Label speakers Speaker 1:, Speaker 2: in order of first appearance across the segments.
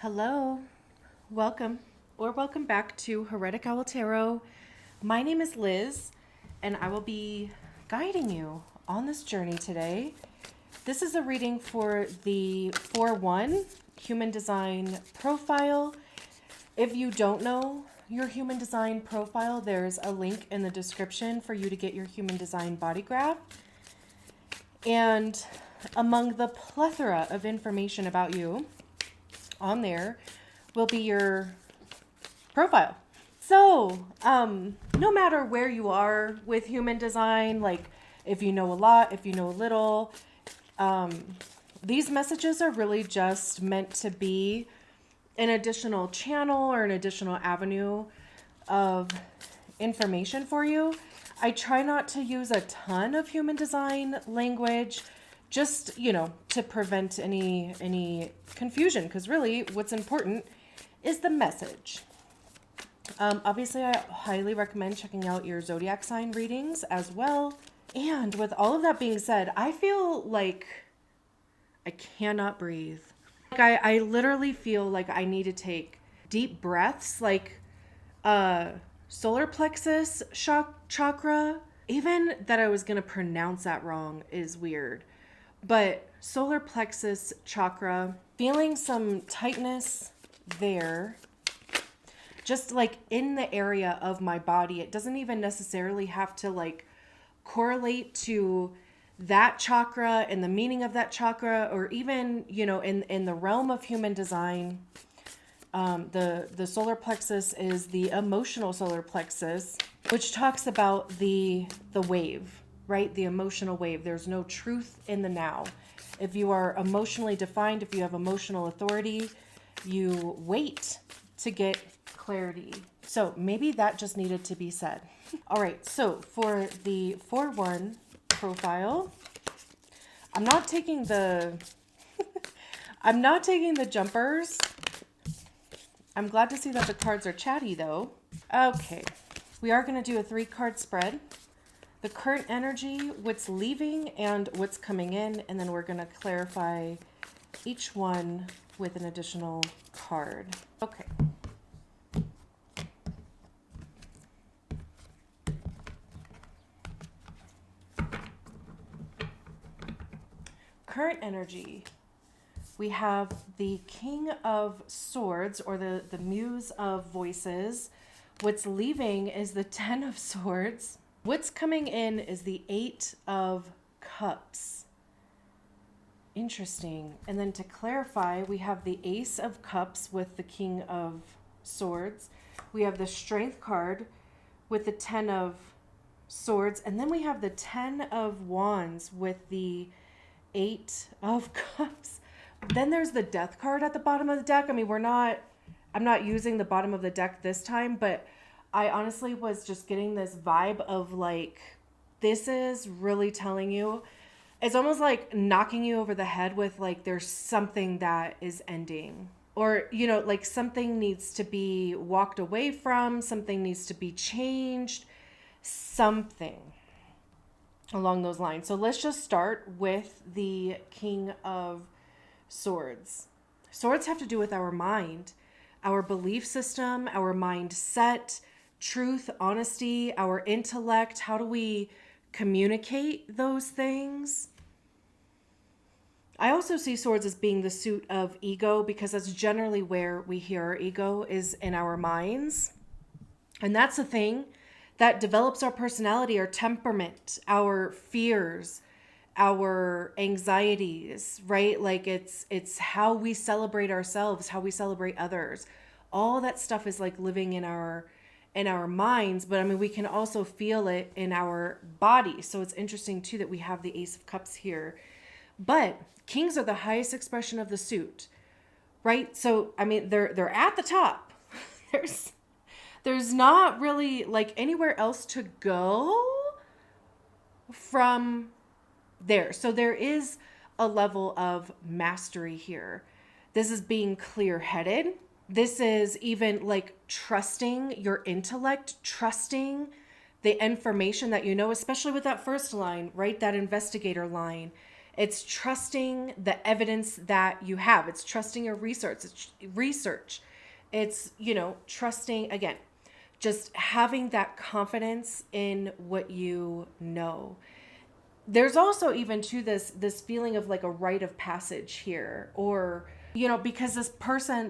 Speaker 1: Hello, welcome back to Heretic Owl Tarot. My name is Liz, and I will be guiding you on this journey today. This is a reading for the 4-1 Human Design Profile. If you don't know your Human Design Profile, there's a link in the description for you to get your Human Design Body Graph. And among the plethora of information about you, on there will be your profile. So, no matter where you are with human design, like if you know a lot, if you know a little, these messages are really just meant to be an additional channel or an additional avenue of information for you. I try not to use a ton of human design language, just, to prevent any confusion, because really what's important is the message. Obviously, I highly recommend checking out your zodiac sign readings as well. And with all of that being said, I feel like I cannot breathe. Like I literally feel like I need to take deep breaths, like solar plexus chakra. Even that I was going to pronounce that wrong is weird. But solar plexus chakra, feeling some tightness there, just like in the area of my body. It doesn't even necessarily have to like correlate to that chakra and the meaning of that chakra, or even, in the realm of human design. The solar plexus is the emotional solar plexus, which talks about the wave. Right? The emotional wave. There's no truth in the now. If you are emotionally defined, if you have emotional authority, you wait to get clarity. So maybe that just needed to be said. All right. So for the 4-1 profile, I'm not taking the jumpers. I'm glad to see that the cards are chatty though. Okay. We are going to do a 3-card spread. The current energy, what's leaving and what's coming in, and then we're going to clarify each one with an additional card. Okay. Current energy. We have the King of Swords, or the Muse of Voices. What's leaving is the 10 of Swords. What's coming in is the 8 of Cups. Interesting. And then to clarify, we have the Ace of Cups with the King of Swords. We have the Strength card with the 10 of Swords. And then we have the 10 of Wands with the 8 of Cups. Then there's the Death card at the bottom of the deck. I mean, I'm not using the bottom of the deck this time, but I honestly was just getting this vibe of like, this is really telling you, it's almost like knocking you over the head with like, there's something that is ending, or, like something needs to be walked away from, something needs to be changed, something along those lines. So let's just start with the King of Swords. Swords have to do with our mind, our belief system, our mindset, truth, honesty, our intellect. How do we communicate those things? I also see swords as being the suit of ego, because that's generally where we hear our ego is in our minds. And that's the thing that develops our personality, our temperament, our fears, our anxieties, right? Like it's how we celebrate ourselves, how we celebrate others. All that stuff is like living in our minds, but I mean, we can also feel it in our body. So it's interesting too that we have the Ace of Cups here. But kings are the highest expression of the suit, right? So I mean, they're at the top. There's not really like anywhere else to go from there. So there is a level of mastery here. This is being clear-headed. This is even like trusting your intellect, trusting the information that you know, especially with that first line, right? That investigator line. It's trusting the evidence that you have. It's trusting your research. It's, trusting, again, just having that confidence in what you know. There's also even to this feeling of like a rite of passage here, or, because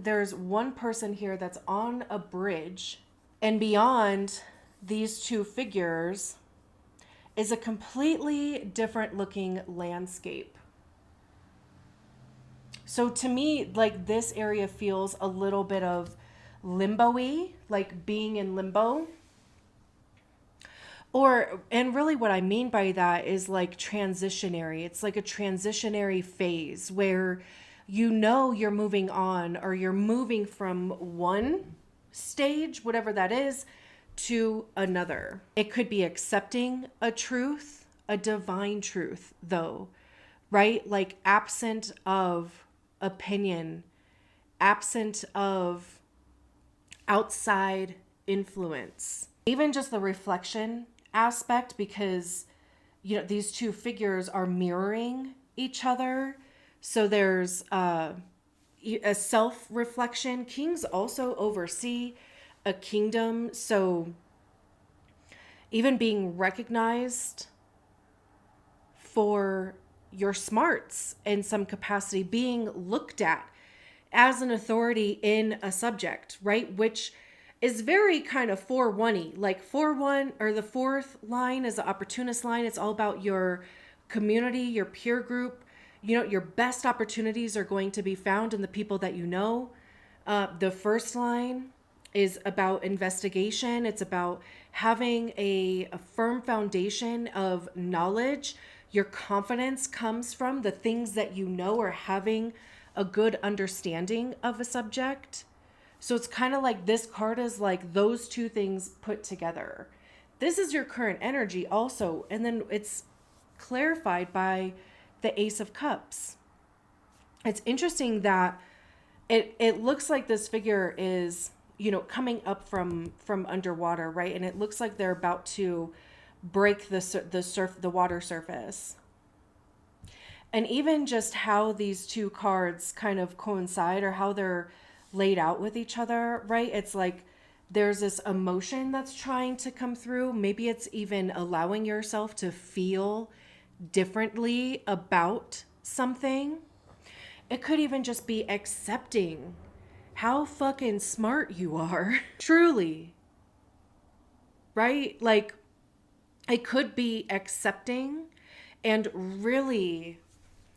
Speaker 1: there's one person here that's on a bridge, and beyond these two figures is a completely different looking landscape. So to me, like, this area feels a little bit of limbo-y, like being in limbo. And really what I mean by that is like transitionary. It's like a transitionary phase where you're moving on, or you're moving from one stage, whatever that is, to another. It could be accepting a truth, a divine truth, though, right? Like absent of opinion, absent of outside influence. Even just the reflection aspect, because these two figures are mirroring each other. So there's a self-reflection. Kings also oversee a kingdom, so even being recognized for your smarts in some capacity, being looked at as an authority in a subject, right? Which is very kind of 4-1-y. Like 4-1, or the fourth line is the opportunist line. It's all about your community, your peer group. Your best opportunities are going to be found in the people that you know. The first line is about investigation. It's about having a firm foundation of knowledge. Your confidence comes from the things that you know, or having a good understanding of a subject. So it's kind of like this card is like those two things put together. This is your current energy also. And then it's clarified by the Ace of Cups. It's interesting that it looks like this figure is, coming up from underwater, right? And it looks like they're about to break the water surface. And even just how these two cards kind of coincide, or how they're laid out with each other, right? It's like there's this emotion that's trying to come through. Maybe it's even allowing yourself to feel differently about something. It could even just be accepting how fucking smart you are. Truly. Right? Like, it could be accepting and really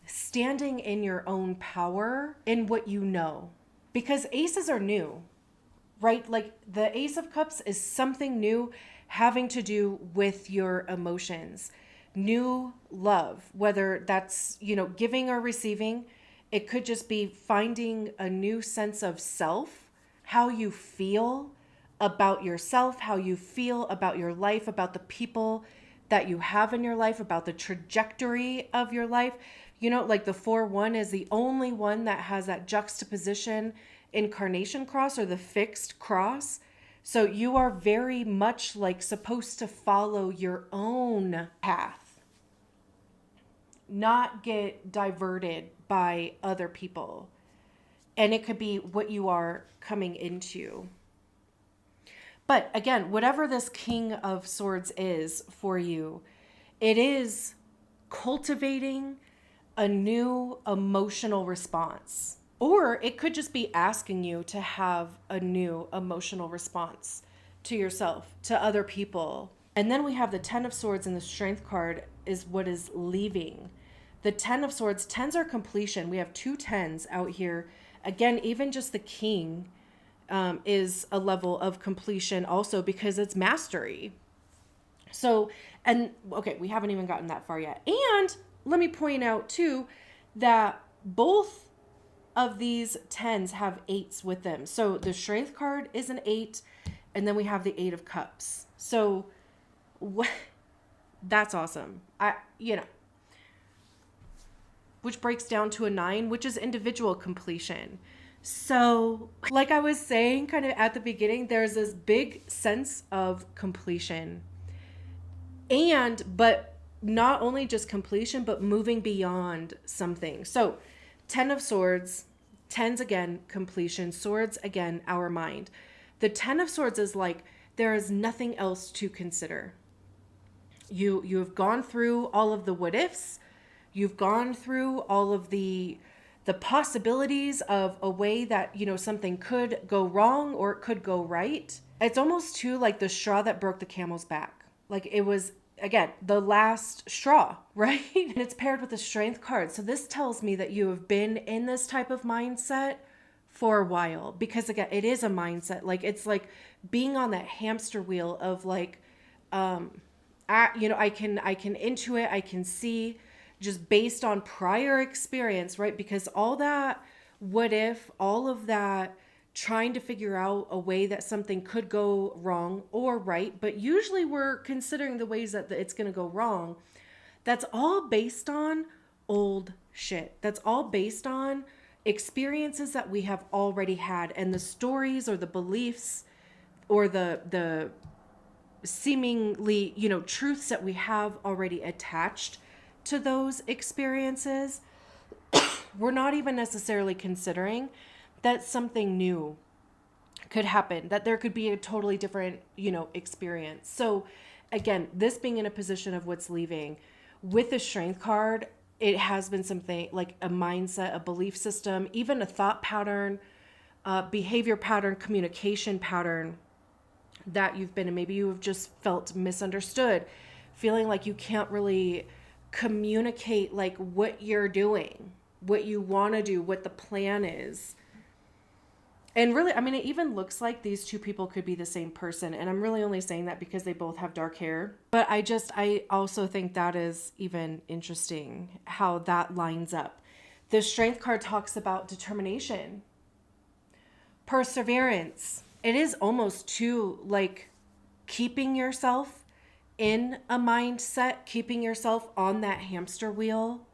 Speaker 1: standing in your own power in what you know. Because aces are new, right? Like the Ace of Cups is something new having to do with your emotions. New love, whether that's, giving or receiving. It could just be finding a new sense of self, how you feel about yourself, how you feel about your life, about the people that you have in your life, about the trajectory of your life. Like the 4-1 is the only one that has that juxtaposition incarnation cross, or the fixed cross. So you are very much like supposed to follow your own path, not get diverted by other people. And it could be what you are coming into. But again, whatever this King of Swords is for you, it is cultivating a new emotional response. Or it could just be asking you to have a new emotional response to yourself, to other people. And then we have the 10 of Swords, and the Strength card is what is leaving. The 10 of Swords, 10s are completion. We have 2 10s out here. Again, even just the King is a level of completion also, because it's mastery. So, and okay, we haven't even gotten that far yet. And let me point out too that both of these 10s have 8s with them. So the Strength card is an 8, and then we have the 8 of Cups. So that's awesome. Which breaks down to a 9, which is individual completion. So like I was saying kind of at the beginning, there's this big sense of completion. But not only just completion, but moving beyond something. So 10 of Swords, tens again, completion, swords again, our mind. The 10 of Swords is like, there is nothing else to consider. You have gone through all of the what ifs. You've gone through all of the possibilities of a way that, something could go wrong or it could go right. It's almost too like the straw that broke the camel's back. Like it was, again, the last straw, right? And it's paired with the Strength card. So this tells me that you have been in this type of mindset for a while, because again, it is a mindset. Like it's like being on that hamster wheel of like, I can intuit, I can see just based on prior experience, right? Because all that what if, all of that trying to figure out a way that something could go wrong or right, but usually we're considering the ways that it's going to go wrong. That's all based on old shit. That's all based on experiences that we have already had, and the stories or the beliefs or the seemingly, truths that we have already attached to those experiences. We're not even necessarily considering that something new could happen, that there could be a totally different, experience. So again, this being in a position of what's leaving with the Strength card, it has been something like a mindset, a belief system, even a thought pattern, behavior pattern, communication pattern that you've been in. Maybe you have just felt misunderstood, feeling like you can't really communicate like what you're doing, what you want to do, what the plan is. And really, it even looks like these two people could be the same person. And I'm really only saying that because they both have dark hair. But I also think that is even interesting how that lines up. The Strength card talks about determination, perseverance. It is almost too like keeping yourself in a mindset, keeping yourself on that hamster wheel.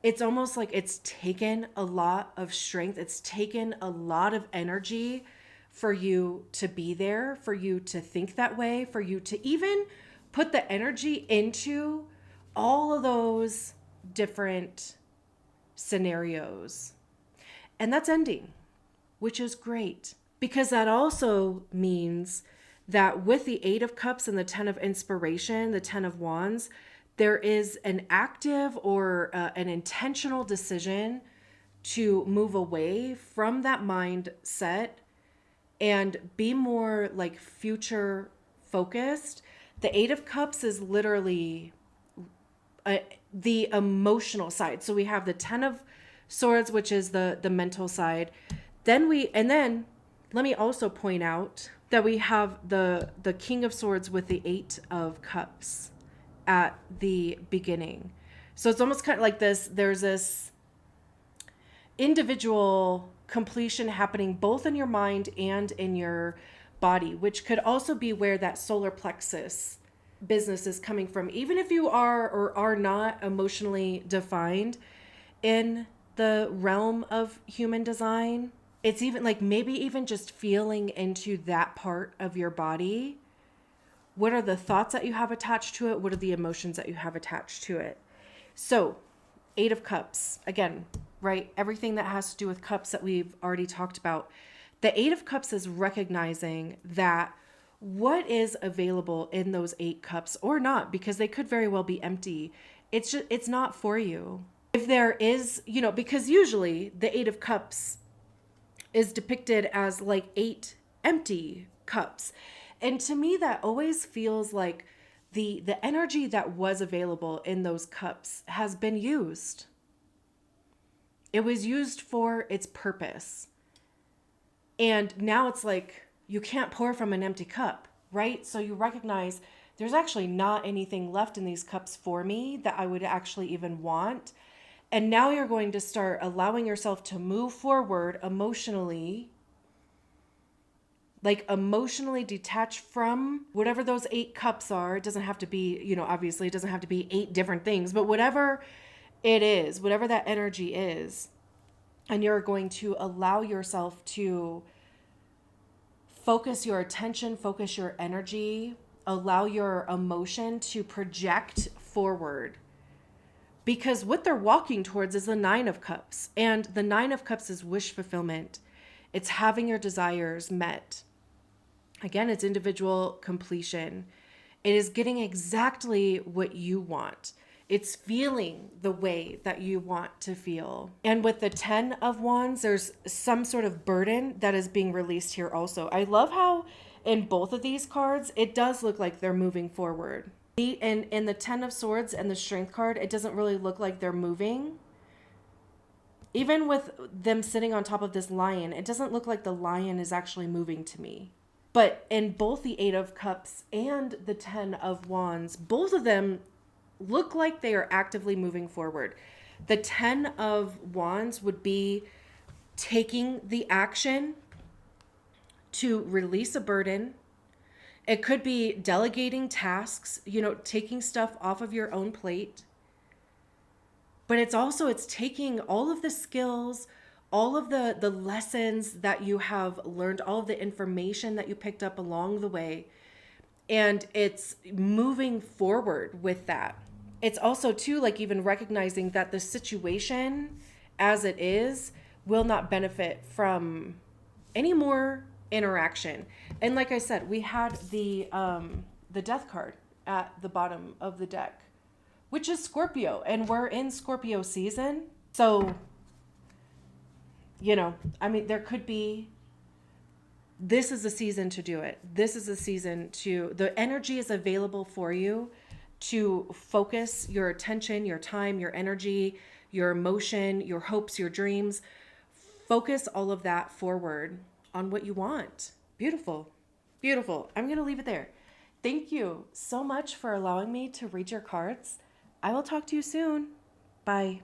Speaker 1: It's almost like it's taken a lot of strength. It's taken a lot of energy for you to be there, for you to think that way, for you to even put the energy into all of those different scenarios. And that's ending, which is great, because that also means that with the 8 of Cups and the 10 of Inspiration, the 10 of Wands, there is an active or an intentional decision to move away from that mindset and be more like future focused. The 8 of Cups is literally the emotional side. So we have the 10 of Swords, which is the mental side. Then let me also point out that we have the King of Swords with the 8 of Cups at the beginning. So it's almost kind of like this, there's this individual completion happening both in your mind and in your body, which could also be where that solar plexus business is coming from. Even if you are or are not emotionally defined in the realm of human design, it's even like maybe even just feeling into that part of your body. What are the thoughts that you have attached to it? What are the emotions that you have attached to it? So 8 of Cups, again, right? Everything that has to do with cups that we've already talked about. The 8 of Cups is recognizing that what is available in those 8 cups or not, because they could very well be empty. It's not for you. If there is, because usually the 8 of Cups is depicted as like 8 empty cups. And to me, that always feels like the energy that was available in those cups has been used. It was used for its purpose. And now it's like, you can't pour from an empty cup, right? So you recognize there's actually not anything left in these cups for me that I would actually even want. And now you're going to start allowing yourself to move forward emotionally, like emotionally detached from whatever those 8 cups are. It doesn't have to be, obviously it doesn't have to be 8 different things, but whatever it is, whatever that energy is, and you're going to allow yourself to focus your attention, focus your energy allow your emotion to project forward. Because what they're walking towards is the Nine of Cups. And the Nine of Cups is wish fulfillment. It's having your desires met. Again, it's individual completion. It is getting exactly what you want. It's feeling the way that you want to feel. And with the 10 of Wands, there's some sort of burden that is being released here also. I love how in both of these cards, it does look like they're moving forward. In the 10 of Swords and the Strength card, it doesn't really look like they're moving. Even with them sitting on top of this lion, it doesn't look like the lion is actually moving to me. But in both the 8 of Cups and the 10 of Wands, both of them look like they are actively moving forward. The 10 of Wands would be taking the action to release a burden. It could be delegating tasks, taking stuff off of your own plate. But it's taking all of the skills, all of the lessons that you have learned, all of the information that you picked up along the way, and it's moving forward with that. It's also too, like, even recognizing that the situation as it is will not benefit from any more interaction. And like I said, we had the Death card at the bottom of the deck, which is Scorpio, and we're in Scorpio season. So, there could be, this is the season to do it. This is the season the energy is available for you to focus your attention, your time, your energy, your emotion, your hopes, your dreams. Focus all of that forward on what you want. Beautiful. Beautiful. I'm going to leave it there. Thank you so much for allowing me to read your cards. I will talk to you soon. Bye.